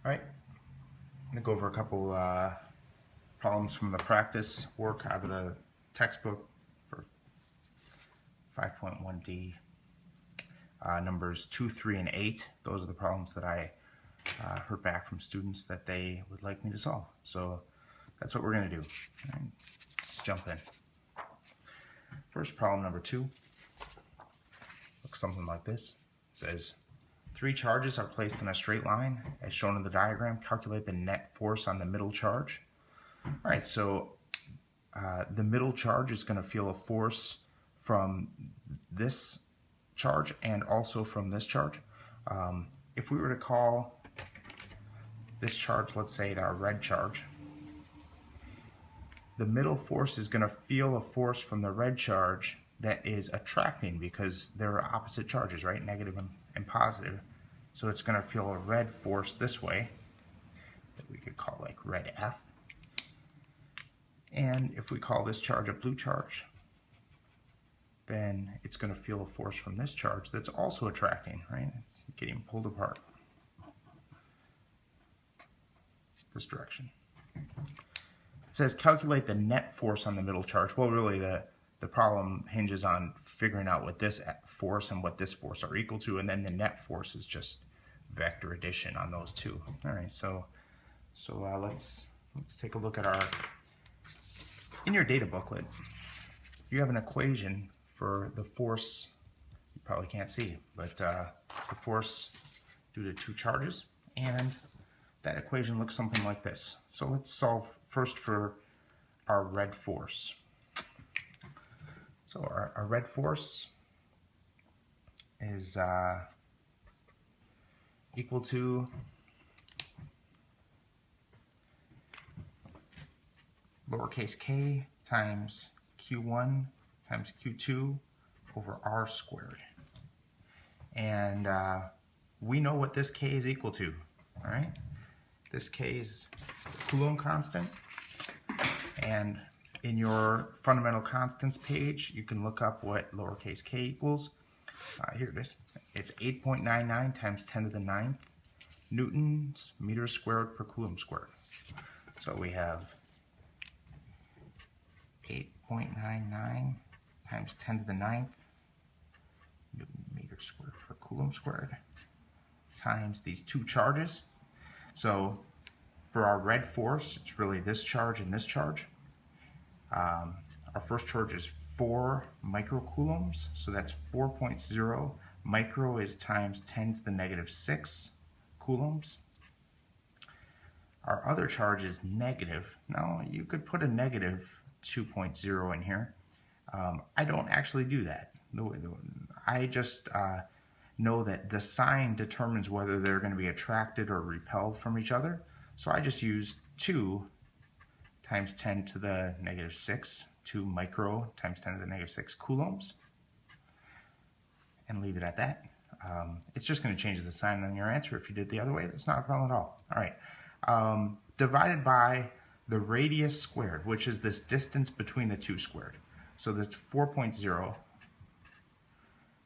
All right, I'm going to go over a couple problems from the practice work out of the textbook for 5.1D. Numbers 2, 3, and 8. Those are the problems that I heard back from students that they would like me to solve. So that's what we're going to do. All right, let's jump in. First, problem number 2 looks something like this. It says, 3 charges are placed in a straight line. As shown in the diagram, calculate the net force on the middle charge. All right, so the middle charge is going to feel a force from this charge and also from this charge. If we were to call this charge, let's say our red charge, the middle force is going to feel a force from the red charge that is attracting because they're opposite charges, right? Negative and positive. So it's going to feel a red force this way that we could call like red F. And if we call this charge a blue charge, then it's going to feel a force from this charge that's also attracting, right? It's getting pulled apart this direction. It says calculate the net force on the middle charge. Well, really the problem hinges on figuring out what this force and what this force are equal to, and then the net force is just vector addition on those two. All right, so let's take a look at our, in your data booklet, you have an equation for the force. You probably can't see, but the force due to 2 charges, and that equation looks something like this. So let's solve first for our red force. So our red force is equal to lowercase k times q1 times q2 over r squared. And we know what this k is equal to, all right? This k is the Coulomb constant, and in your fundamental constants page, you can look up what lowercase k equals. Here it is. It's 8.99 times 10 to the 9th newtons meters squared per coulomb squared. So we have 8.99 times 10 to the 9th newton meters squared per coulomb squared times these 2 charges. So for our red force, it's really this charge and this charge. Our first charge is 4 microcoulombs, so that's 4.0. Micro is times 10 to the negative 6 coulombs. Our other charge is negative. Now, you could put a negative 2.0 in here. I don't actually do that. I just know that the sign determines whether they're going to be attracted or repelled from each other. So I just use 2 times 10 to the negative 6, 2 micro times 10 to the negative 6 coulombs, and leave it at that. It's just going to change the sign on your answer. If you did the other way, that's not a problem at all. All right, divided by the radius squared, which is this distance between the 2 squared. So that's 4.0.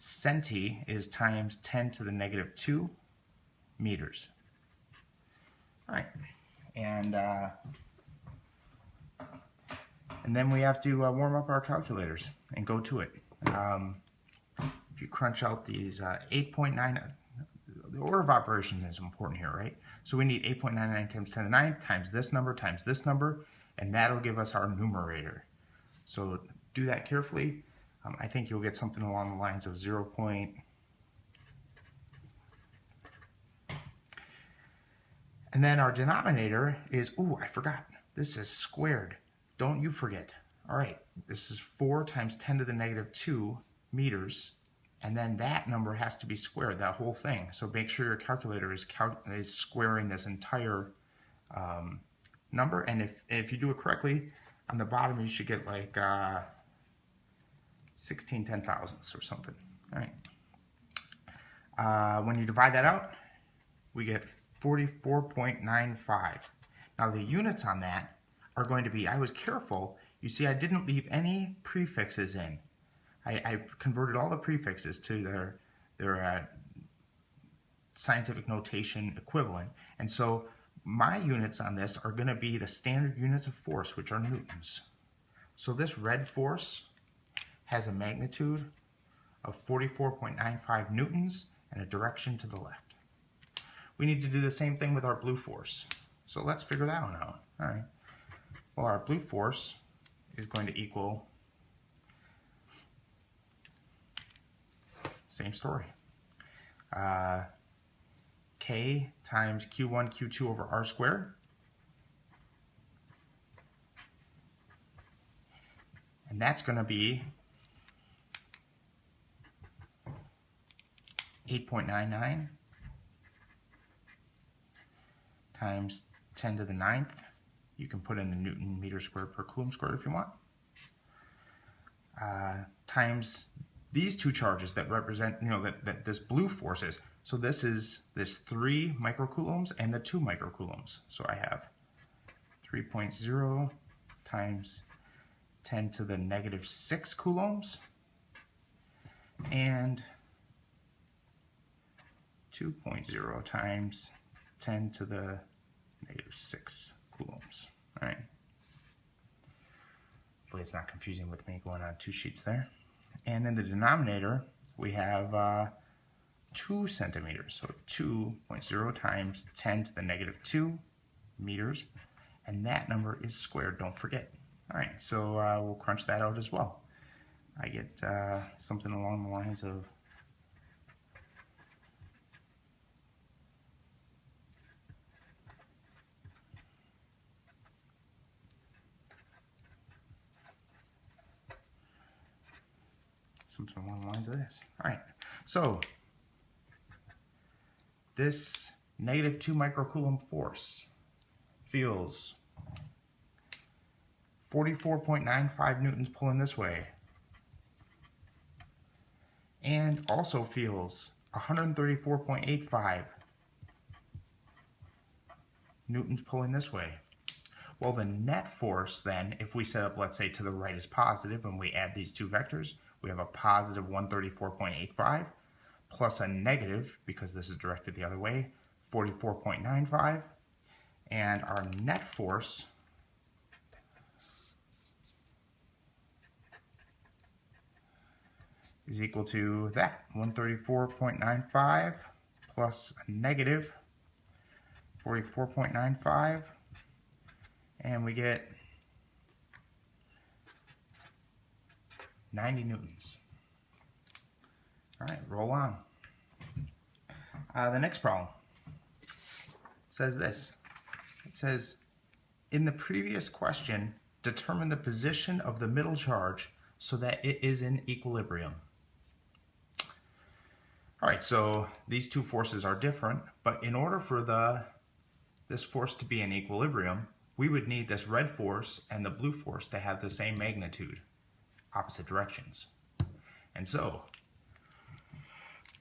Centi is times 10 to the negative 2 meters. All right, and then we have to warm up our calculators and go to it. If you crunch out these 8.9, the order of operation is important here, right? So we need 8.99 times 10 to the 9th times this number, and that'll give us our numerator. So do that carefully. I think you'll get something along the lines of 0. And then our denominator is, ooh, I forgot, this is squared. Don't you forget. All right, this is 4 times 10 to the negative 2 meters, and then that number has to be squared, that whole thing. So make sure your calculator is squaring this entire number, and if you do it correctly, on the bottom you should get like 16 10,000ths or something. All right. When you divide that out, we get 44.95. Now the units on that are going to be, I was careful, you see I didn't leave any prefixes in. I converted all the prefixes to their scientific notation equivalent. And so my units on this are going to be the standard units of force, which are newtons. So this red force has a magnitude of 44.95 newtons and a direction to the left. We need to do the same thing with our blue force. So let's figure that one out. All right. Well, our blue force is going to equal, same story, K times Q1, Q2 over R squared. And that's going to be 8.99 times 10 to the 9th. You can put in the Newton meter squared per coulomb squared if you want. Times these two charges that represent, that this blue force is. So this is this 3 microcoulombs and the 2 microcoulombs. So I have 3.0 times 10 to the negative 6 coulombs and 2.0 times 10 to the negative 6 coulombs. All right. Hopefully it's not confusing with me going on 2 sheets there. And in the denominator, we have 2 centimeters. So 2.0 times 10 to the negative 2 meters. And that number is squared, don't forget. All right, so we'll crunch that out as well. I get something along the lines of this. All right, so this negative 2 microcoulomb force feels 44.95 newtons pulling this way, and also feels 134.85 newtons pulling this way. Well, the net force then, if we set up, let's say, to the right is positive, and we add these two vectors, we have a positive 134.85 plus a negative, because this is directed the other way, 44.95, and our net force is equal to that, 134.95 plus a negative 44.95, and we get 90 newtons. All right, roll on. The next problem says this. It says, in the previous question, determine the position of the middle charge so that it is in equilibrium. All right, so these two forces are different, but in order for this force to be in equilibrium, we would need this red force and the blue force to have the same magnitude, opposite directions. And so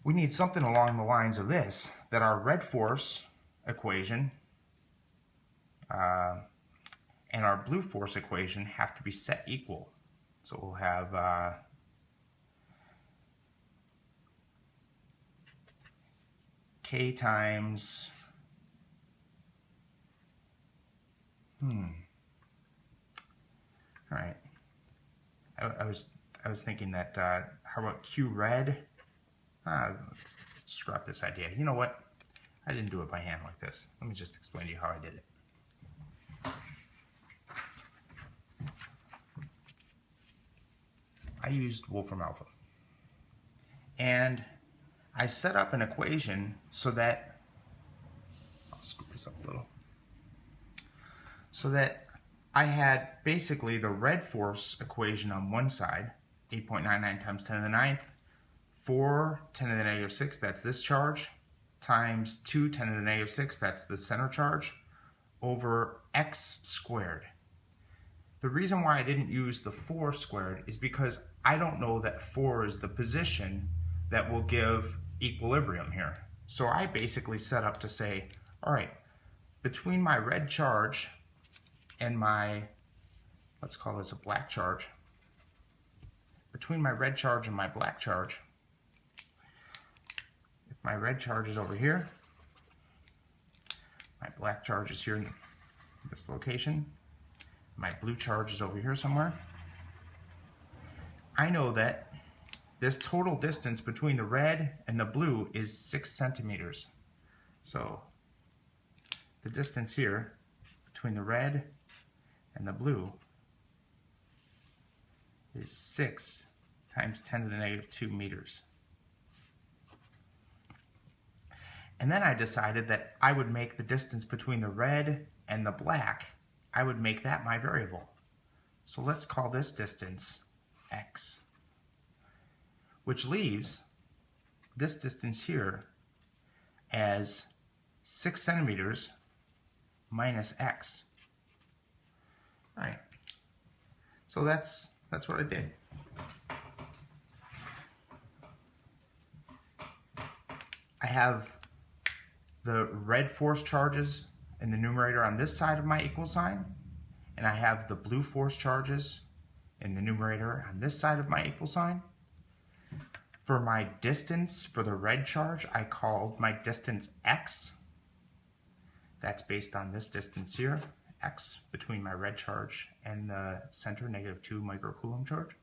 we need something along the lines of this, that our red force equation and our blue force equation have to be set equal. So we'll have K times all right. I was thinking that how about Q red? Scrap this idea. You know what? I didn't do it by hand like this. Let me just explain to you how I did it. I used Wolfram Alpha. And I set up an equation so that, I'll scoop this up a little, so that I had basically the red force equation on one side, 8.99 times 10 to the 9th, 4 10 to the negative 6, that's this charge, times 2 10 to the negative 6, that's the center charge, over x squared. The reason why I didn't use the 4 squared is because I don't know that 4 is the position that will give equilibrium here. So I basically set up to say, all right, between my red charge and my, let's call this a black charge, between my red charge and my black charge, if my red charge is over here. My black charge is here in this location. My blue charge is over here somewhere. I know that this total distance between the red and the blue is 6 centimeters. So the distance here between the red and the blue is 6 times 10 to the negative 2 meters. And then I decided that I would make the distance between the red and the black, I would make that my variable. So let's call this distance x, which leaves this distance here as 6 centimeters minus x. All right, so that's what I did. I have the red force charges in the numerator on this side of my equal sign, and I have the blue force charges in the numerator on this side of my equal sign. For my distance for the red charge, I called my distance x. That's based on this distance here, x between my red charge and the center, negative 2 microcoulomb charge.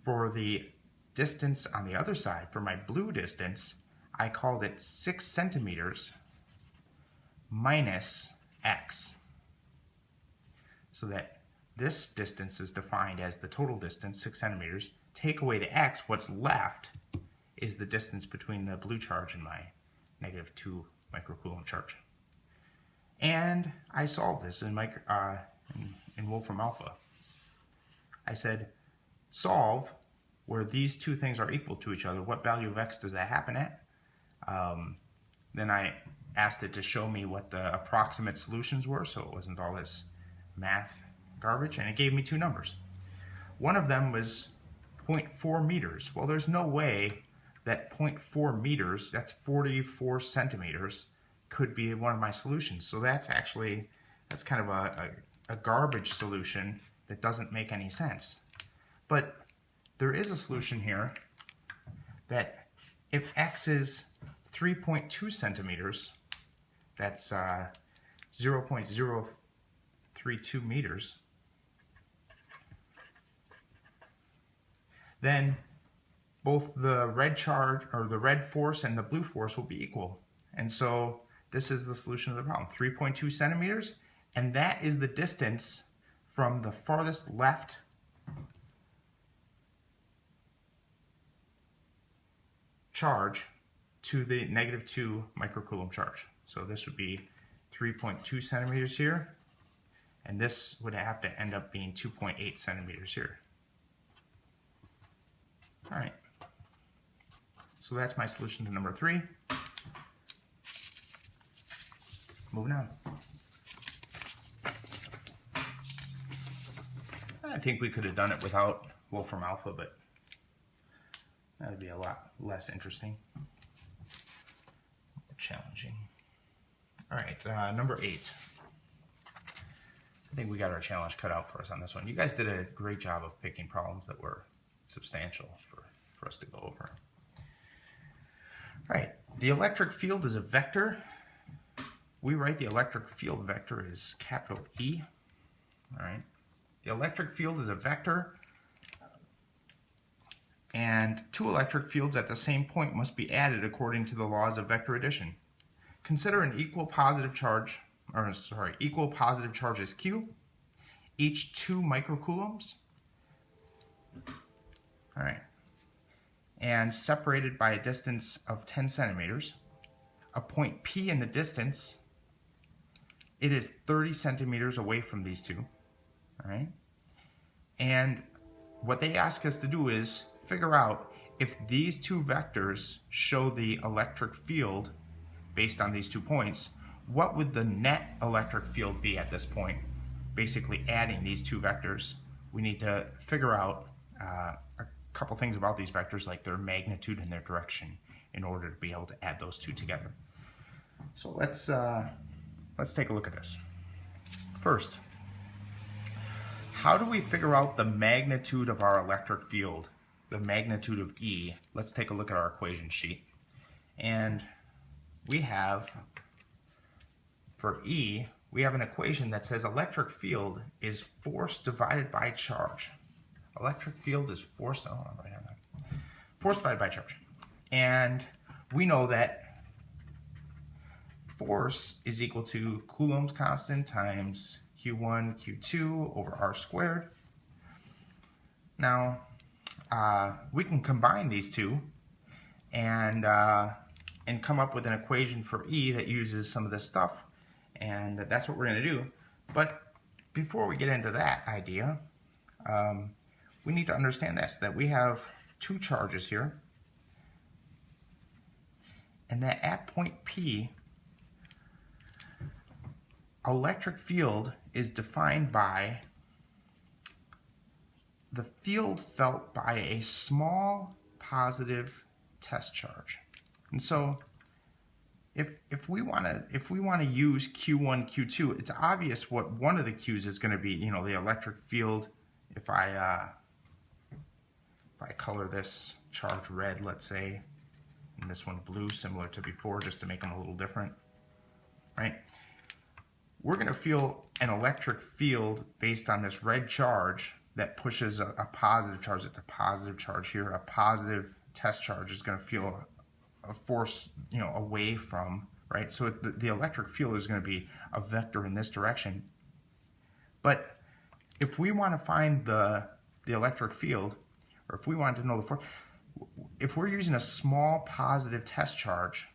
For the distance on the other side, for my blue distance, I called it 6 centimeters minus x, so that this distance is defined as the total distance, 6 centimeters. Take away the x, what's left is the distance between the blue charge and my negative 2 microcoulomb charge. And I solved this in Wolfram Alpha. I said, solve where these two things are equal to each other. What value of x does that happen at? Then I asked it to show me what the approximate solutions were, so it wasn't all this math garbage, and it gave me two numbers. One of them was 0.4 meters. Well, there's no way that 0.4 meters, that's 44 centimeters, could be one of my solutions. So that's kind of a garbage solution that doesn't make any sense. But there is a solution here that if x is 3.2 centimeters, that's 0.032 meters, then both the red charge, or the red force, and the blue force will be equal. And so this is the solution of the problem, 3.2 centimeters, and that is the distance from the farthest left charge to the negative 2 microcoulomb charge. So this would be 3.2 centimeters here, and this would have to end up being 2.8 centimeters here. All right, so that's my solution to number 3. Moving on. I think we could have done it without Wolfram Alpha, but that would be a lot less interesting. Challenging. All right, number 8. I think we got our challenge cut out for us on this one. You guys did a great job of picking problems that were substantial for us to go over. All right, the electric field is a vector. We write the electric field vector as capital E. All right, the electric field is a vector, and two electric fields at the same point must be added according to the laws of vector addition. Consider an equal positive charges Q, each 2 microcoulombs. All right, and separated by a distance of 10 centimeters. A point P in the distance, it is 30 centimeters away from these two. All right, and what they ask us to do is figure out if these two vectors show the electric field based on these 2 points, what would the net electric field be at this point? Basically adding these 2 vectors. We need to figure out a couple things about these vectors, like their magnitude and their direction, in order to be able to add those 2 together. So let's take a look at this. First, how do we figure out the magnitude of our electric field? The magnitude of E. Let's take a look at our equation sheet. And we have, for E, we have an equation that says electric field is force divided by charge. Electric field is force divided by charge. And we know that force is equal to Coulomb's constant times Q1, Q2 over R squared. Now, we can combine these two and come up with an equation for E that uses some of this stuff. And that's what we're going to do. But before we get into that idea, we need to understand this, that we have two charges here, and that at point P, electric field is defined by the field felt by a small positive test charge. And so if we want to use Q1, Q2, it's obvious what one of the Q's is going to be. You know, the electric field. If I color this charge red, let's say, and this one blue, similar to before, just to make them a little different, right? We're going to feel an electric field based on this red charge that pushes a positive charge. It's a positive charge here. A positive test charge is going to feel a force, you know, away from, right? So the electric field is going to be a vector in this direction. But if we want to find the electric field, or if we want to know the force, if we're using a small positive test charge,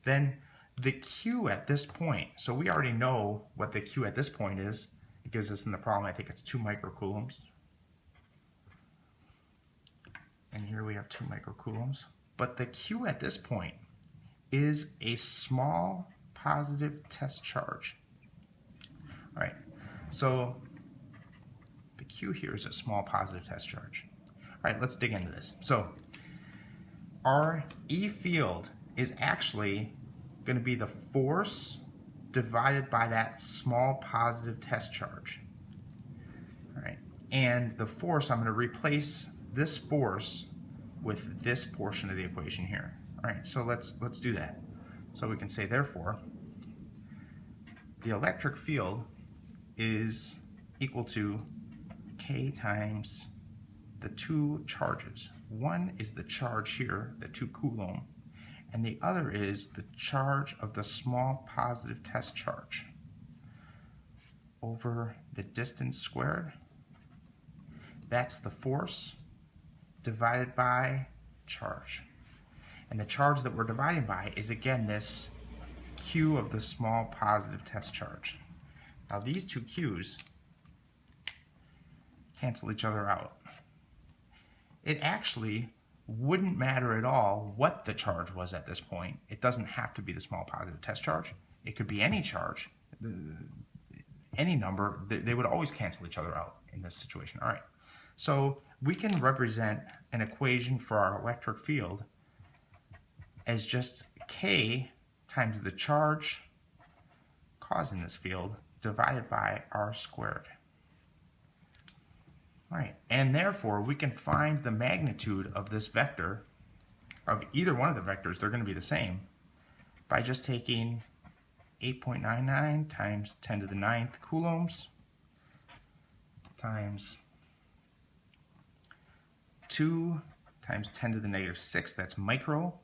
then the Q at this point, so we already know what the Q at this point is. It gives us in the problem, I think it's 2 microcoulombs. And here we have 2 microcoulombs. But the Q at this point is a small positive test charge. All right, so the Q here is a small positive test charge. All right, let's dig into this. So our E field is actually going to be the force divided by that small positive test charge. All right, and the force, I'm going to replace this force with this portion of the equation here. All right, so let's do that. So we can say, therefore, the electric field is equal to K times the 2 charges. One is the charge here, the 2 coulomb, and the other is the charge of the small positive test charge over the distance squared. That's the force divided by charge. And the charge that we're dividing by is, again, this Q of the small positive test charge. Now these two Q's cancel each other out. It actually wouldn't matter at all what the charge was at this point. It doesn't have to be the small positive test charge. It could be any charge, any number. They would always cancel each other out in this situation. All right, so we can represent an equation for our electric field as just K times the charge causing this field divided by R squared. All right, and therefore we can find the magnitude of this vector, of either one of the vectors, they're going to be the same, by just taking 8.99 times 10 to the 9th coulombs times 2 times 10 to the negative 6, that's micro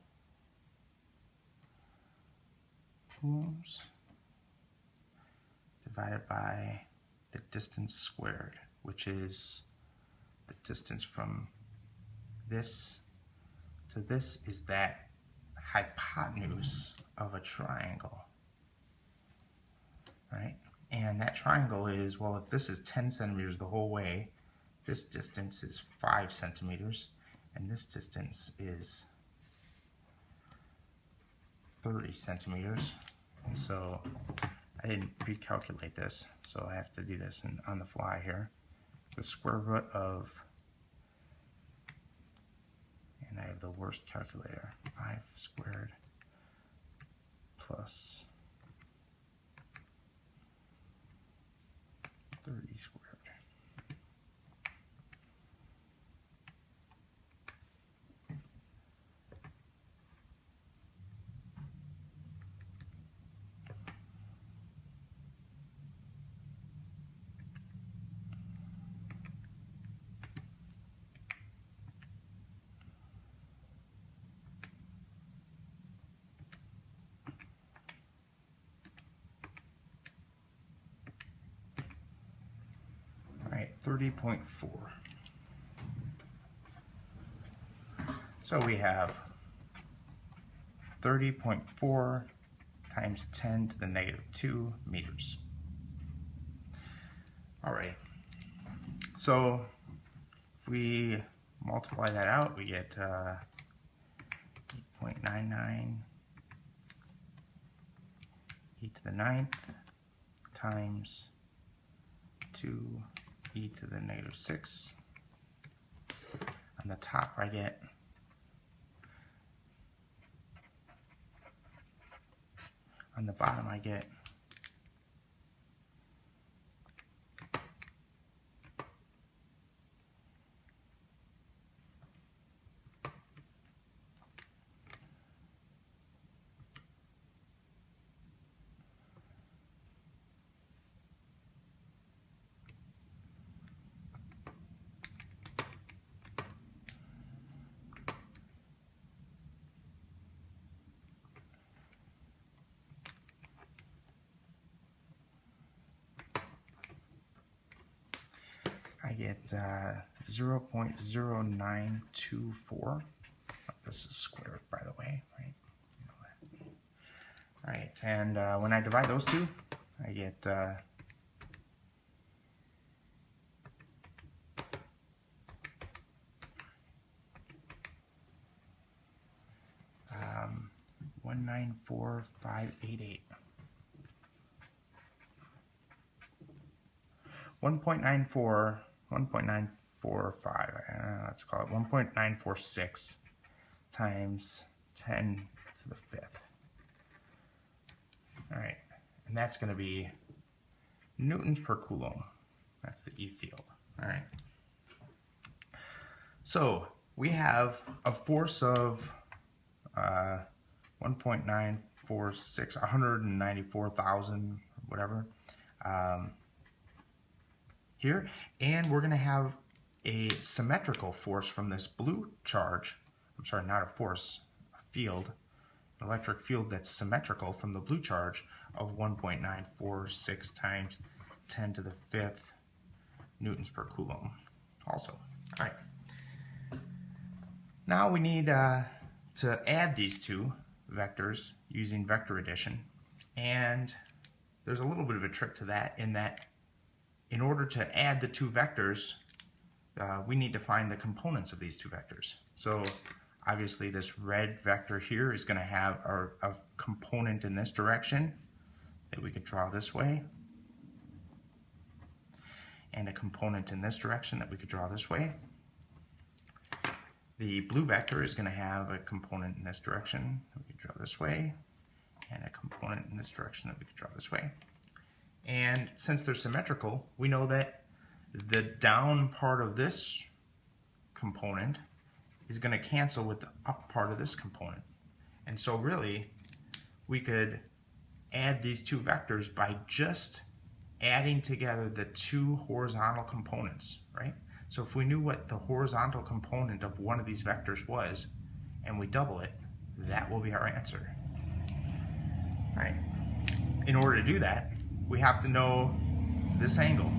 coulombs, divided by the distance squared, which is the distance from this to this is that hypotenuse of a triangle, right? And that triangle is, well, if this is 10 centimeters the whole way, this distance is 5 centimeters, and this distance is 30 centimeters. And so I didn't recalculate this, so I have to do this on the fly here. The square root of, and I have the worst calculator, 5 squared plus 30 squared. 30.4. So we have 30.4 times 10 to the negative 2 meters. All right, so if we multiply that out, we get 8.99 e to the 9th times 2 e to the negative 6. On the top I get on the bottom I get I get 0.0924. This is squared, by the way, right? You know that. All right, and when I divide those two, I get 194,588. 1.945, let's call it 1.946 times 10 to the 5th. All right, and that's going to be newtons per coulomb. That's the E field. All right. So we have a force of 1.946, 194,000, whatever. Here, and we're going to have a symmetrical force from this blue charge. I'm sorry, not a force, a field, an electric field that's symmetrical from the blue charge of 1.946 times 10 to the 5th newtons per coulomb also. All right. Now we need to add these two vectors using vector addition, and there's a little bit of a trick to that in that in order to add the two vectors, we need to find the components of these two vectors. So obviously this red vector here is going to have a component in this direction that we could draw this way, and a component in this direction that we could draw this way. The blue vector is going to have a component in this direction that we could draw this way, and a component in this direction that we could draw this way. And since they're symmetrical, we know that the down part of this component is going to cancel with the up part of this component. And so really, we could add these two vectors by just adding together the two horizontal components, right? So if we knew what the horizontal component of one of these vectors was, and we double it, that will be our answer. All right. In order to do that, we have to know this angle,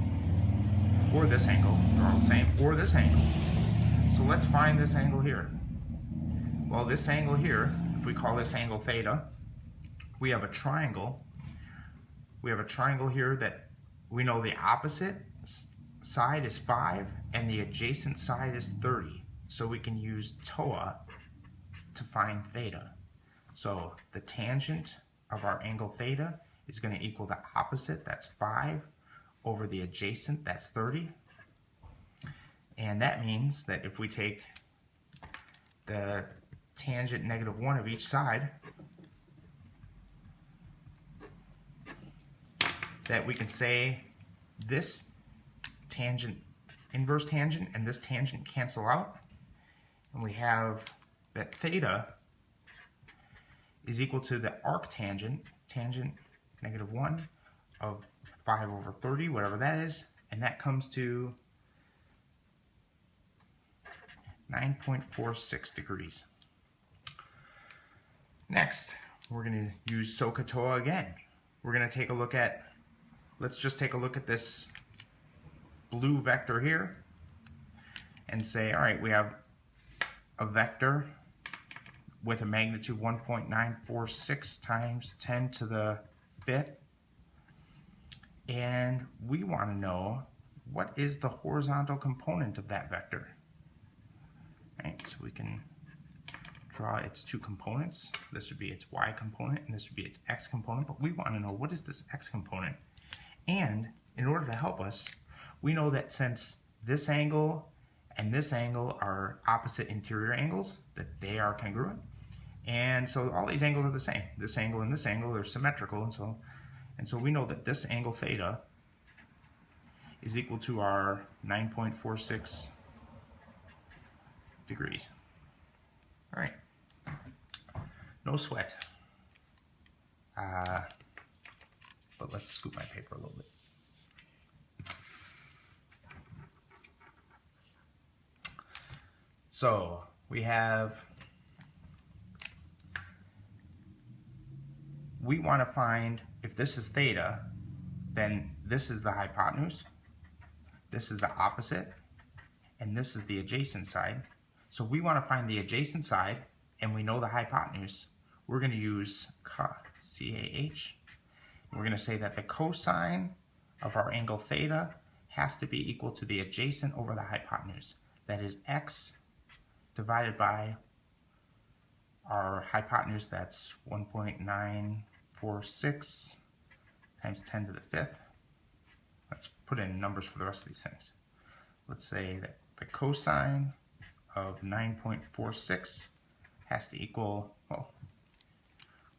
or this angle, they're all the same, or this angle. So let's find this angle here. Well, this angle here, if we call this angle theta, we have a triangle. We have a triangle here that we know the opposite side is 5 and the adjacent side is 30. So we can use TOA to find theta. So the tangent of our angle theta is going to equal the opposite, that's 5, over the adjacent, that's 30. And that means that if we take the tangent -1 of each side, that we can say this tangent, inverse tangent, and this tangent cancel out, and we have that theta is equal to the arctangent, tangent -1 of 5 over 30, whatever that is, and that comes to 9.46 degrees. Next, we're going to use SOHCAHTOA again. We're going to take a look at, let's just take a look at this blue vector here and say, all right, we have a vector with a magnitude 1.946 times 10 to the 5th. And we want to know what is the horizontal component of that vector. Right, so we can draw its two components. This would be its y component and this would be its x component, but we want to know what is this x component. And in order to help us, we know that since this angle and this angle are opposite interior angles, that they are congruent. And so all these angles are the same. This angle and this angle, they're symmetrical, and so we know that this angle theta is equal to our 9.46 degrees. All right, no sweat. But let's scoop my paper a little bit. So we want to find, if this is theta, then this is the hypotenuse, this is the opposite, and this is the adjacent side. So we want to find the adjacent side, and we know the hypotenuse. We're going to use CAH. We're going to say that the cosine of our angle theta has to be equal to the adjacent over the hypotenuse. That is x divided by our hypotenuse, that's 1.946 times 10 to the 5th. Let's put in numbers for the rest of these things. Let's say that the cosine of 9.46 has to equal, well,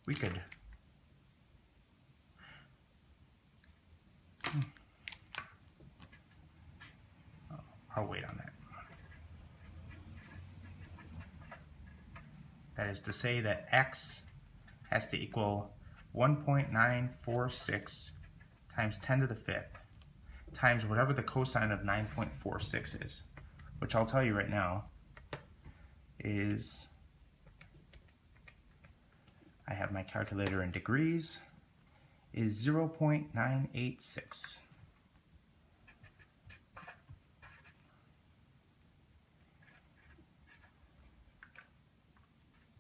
we could, I'll wait on that. That is to say that x has to equal 1.946 times 10 to the 5th times whatever the cosine of 9.46 is, which I'll tell you right now is, I have my calculator in degrees, is 0.986.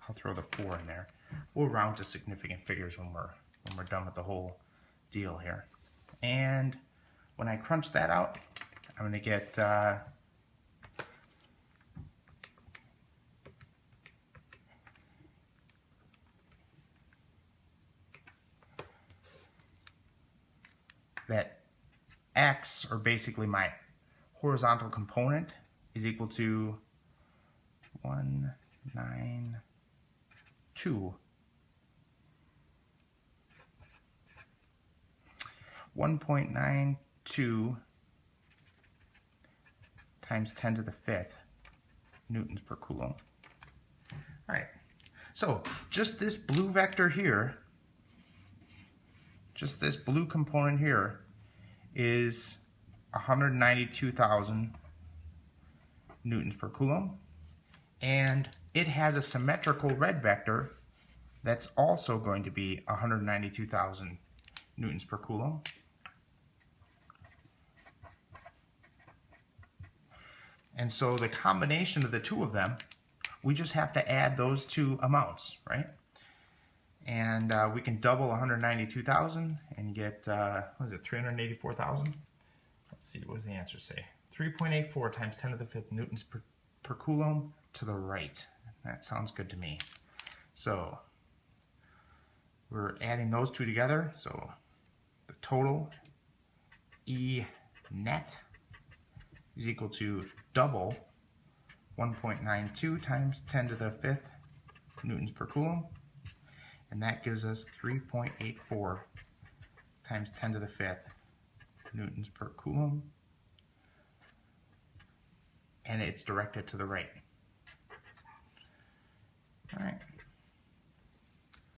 I'll throw the 4 in there. We'll round to significant figures when we're done with the whole deal here. And when I crunch that out, I'm going to get that x, or basically my horizontal component, is equal to 192 times 10 to the 5th newtons per coulomb. All right, so just this blue vector here, just this blue component here, is 192,000 newtons per coulomb, and it has a symmetrical red vector that's also going to be 192,000 newtons per coulomb. And so the combination of the two of them, we just have to add those two amounts, right? And we can double 192,000 and get, what is it, 384,000? Let's see, what does the answer say? 3.84 times 10 to the 5th newtons per coulomb to the right. That sounds good to me. So we're adding those two together. So the total E net is equal to double 1.92 times 10 to the 5th newtons per coulomb. And that gives us 3.84 times 10 to the 5th newtons per coulomb. And it's directed to the right. All right.